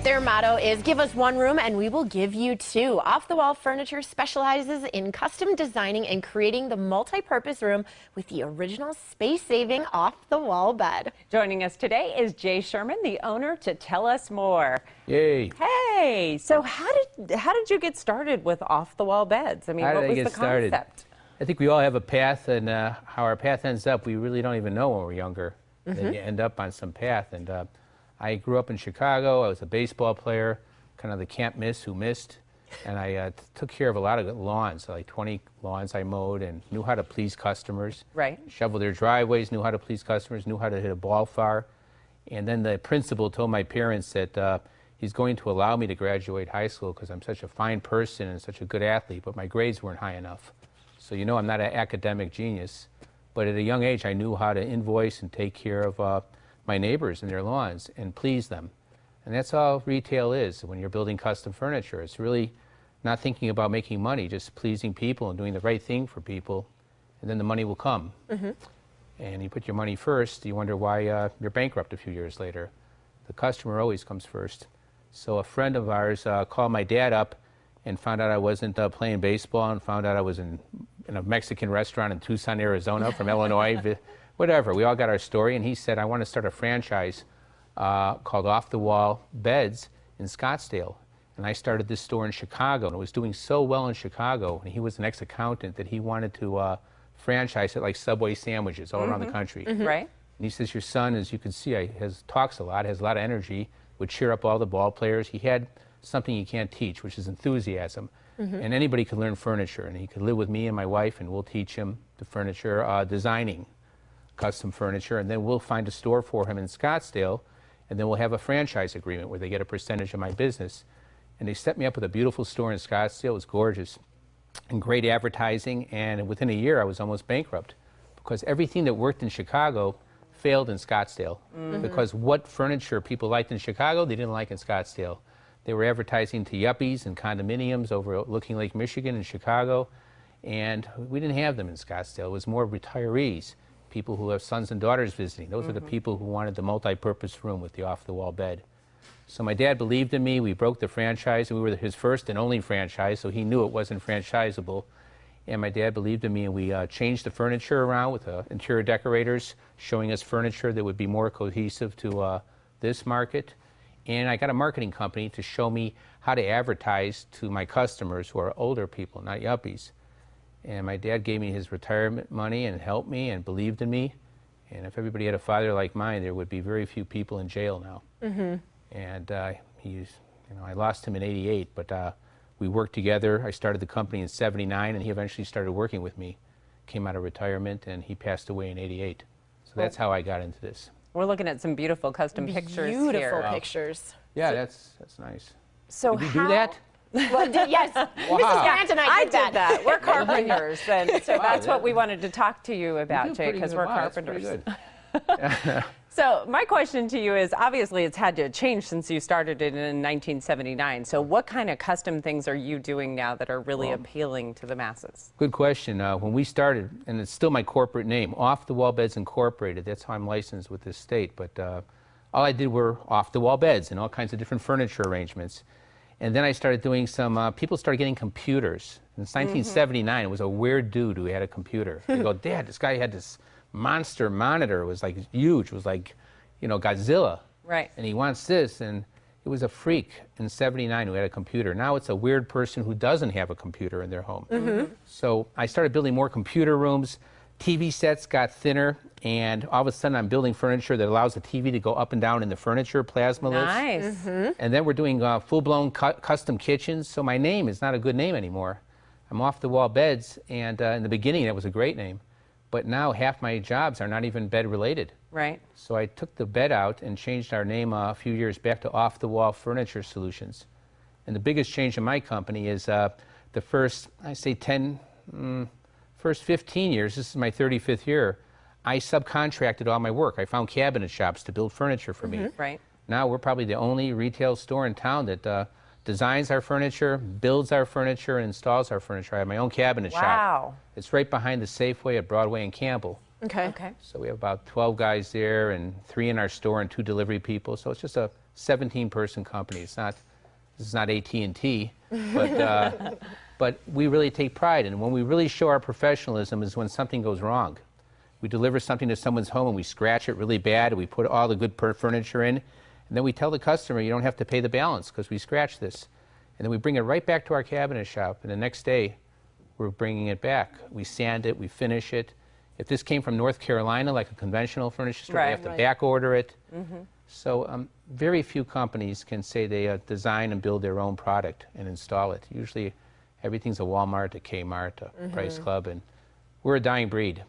Their motto is give us one room and we will give you two. Off the Wall Furniture specializes in custom designing and creating the multi-purpose room with the original space-saving off-the-wall bed. Joining us today is Jay Sherman, the owner, to tell us more. Yay. Hey, so how did you get started with off-the-wall beds? I mean, what was the concept? I think we all have a path, and how our path ends up, we really don't even know when we're younger. Then you end up on some path. And I grew up in Chicago. I was a baseball player, kind of the can't miss who missed. And I took care of a lot of lawns, like 20 lawns I mowed, and knew how to please customers. Right. Shoveled their driveways, knew how to please customers, knew how to hit a ball far. And then the principal told my parents that he's going to allow me to graduate high school because I'm such a fine person and such a good athlete, but my grades weren't high enough. So you know I'm not an academic genius. But at a young age, I knew how to invoice and take care of my neighbors and their lawns and please them. And that's all retail is when you're building custom furniture. It's really not thinking about making money, just pleasing people and doing the right thing for people, and then the money will come. And you put your money first, you wonder why you're bankrupt a few years later. The customer always comes first. So a friend of ours called my dad up and found out I wasn't playing baseball, and found out I was in a Mexican restaurant in Tucson, Arizona from Illinois. Whatever, we all got our story, and he said, I want to start a franchise called Off the Wall Beds in Scottsdale. And I started this store in Chicago, and it was doing so well in Chicago, and he was an ex-accountant that he wanted to franchise it like Subway sandwiches all around the country. Right. And he says, your son, as you can see, talks a lot, has a lot of energy, would cheer up all the ball players. He had something you can't teach, which is enthusiasm. And anybody could learn furniture, and he could live with me and my wife, and we'll teach him the furniture designing, custom furniture, and then we'll find a store for him in Scottsdale, and then we'll have a franchise agreement where they get a percentage of my business. And they set me up with a beautiful store in Scottsdale. It was gorgeous and great advertising, and within a year I was almost bankrupt because everything that worked in Chicago failed in Scottsdale. Because what furniture people liked in Chicago, they didn't like in Scottsdale. They were advertising to yuppies and condominiums overlooking Lake Michigan in Chicago, and we didn't have them in Scottsdale. It was more retirees, people who have sons and daughters visiting. Those were the people who wanted the multi-purpose room with the off-the-wall bed. So my dad believed in me. We broke the franchise, and we were his first and only franchise, so he knew it wasn't franchisable. And my dad believed in me, and we changed the furniture around with interior decorators showing us furniture that would be more cohesive to this market. And I got a marketing company to show me how to advertise to my customers who are older people, not yuppies. And my dad gave me his retirement money and helped me and believed in me. And if everybody had a father like mine, there would be very few people in jail now. And I lost him in '88, but we worked together. I started the company in '79, and he eventually started working with me. Came out of retirement, and he passed away in '88. So that's how I got into this. We're looking at some beautiful custom pictures here. Beautiful pictures. Yeah, that's nice. So did we do that? Well, yes. Mrs. Grant and I did that. We're carpenters, and so that's what we wanted to talk to you about, Jay, because we're carpenters. So my question to you is, obviously it's had to change since you started it in 1979. So what kind of custom things are you doing now that are really appealing to the masses? Good question. When we started, and it's still my corporate name, Off the Wall Beds Incorporated, that's how I'm licensed with this state, but all I did were off-the-wall beds and all kinds of different furniture arrangements. And then I started doing some, people started getting computers. In 1979, it was a weird dude who had a computer. They go, Dad, this guy had this monster monitor. It was like huge. It was like, you know, Godzilla. Right. And he wants this. And it was a freak in '79 who had a computer. Now it's a weird person who doesn't have a computer in their home. So I started building more computer rooms. TV sets got thinner, and all of a sudden I'm building furniture that allows the TV to go up and down in the furniture, plasma lids. Nice. And then we're doing full-blown custom kitchens, so my name is not a good name anymore. I'm Off the Wall Beds, and in the beginning it was a great name, but now half my jobs are not even bed-related. Right. So I took the bed out and changed our name a few years back to Off the Wall Furniture Solutions. And the biggest change in my company is the first, I say first 15 years, this is my 35th year, I subcontracted all my work. I found cabinet shops to build furniture for me. Right. Now we're probably the only retail store in town that designs our furniture, builds our furniture, and installs our furniture. I have my own cabinet shop. Wow. It's right behind the Safeway at Broadway and Campbell. Okay. Okay. So we have about 12 guys there and 3 in our store and 2 delivery people. So it's just a 17-person company. This is not AT&T, but we really take pride. And when we really show our professionalism is when something goes wrong. We deliver something to someone's home and we scratch it really bad, and we put all the good furniture in, and then we tell the customer, you don't have to pay the balance because we scratched this. And then we bring it right back to our cabinet shop, and the next day we're bringing it back. We sand it, we finish it. If this came from North Carolina, like a conventional furniture store, they have to back order it. So very few companies can say they design and build their own product and install it. Usually everything's a Walmart, a Kmart, a Price Club, and we're a dying breed.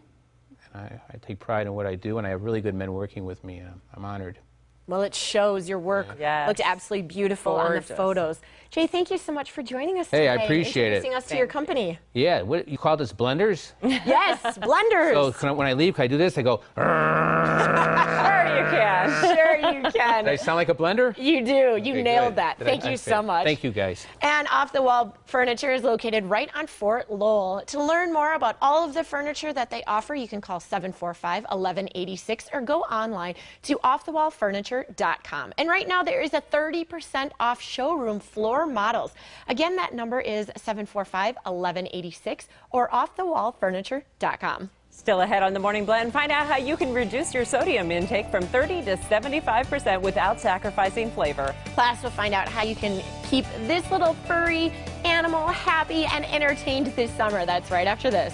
And I take pride in what I do, and I have really good men working with me, and I'm honored. Well, it shows. Your work looked absolutely beautiful on the photos. Jay, thank you so much for joining us today. Hey, I appreciate it. Introducing us to your company. Yeah, what you called us blenders? Yes, blenders. So when I leave, can I do this? I go, Sure you can. Sure you can. Did I sound like a blender? You do. You Okay, nailed good. that. Thank you so much. Thank you, guys. And Off the Wall Furniture is located right on Fort Lowell. To learn more about all of the furniture that they offer, you can call 745-1186 or go online to offthewallfurniture.com. And right now there is a 30% off showroom floor models. Again, that number is 745-1186 or offthewallfurniture.com. Still ahead on the Morning Blend, find out how you can reduce your sodium intake from 30 to 75% without sacrificing flavor. Plus, we'll find out how you can keep this little furry animal happy and entertained this summer. That's right after this.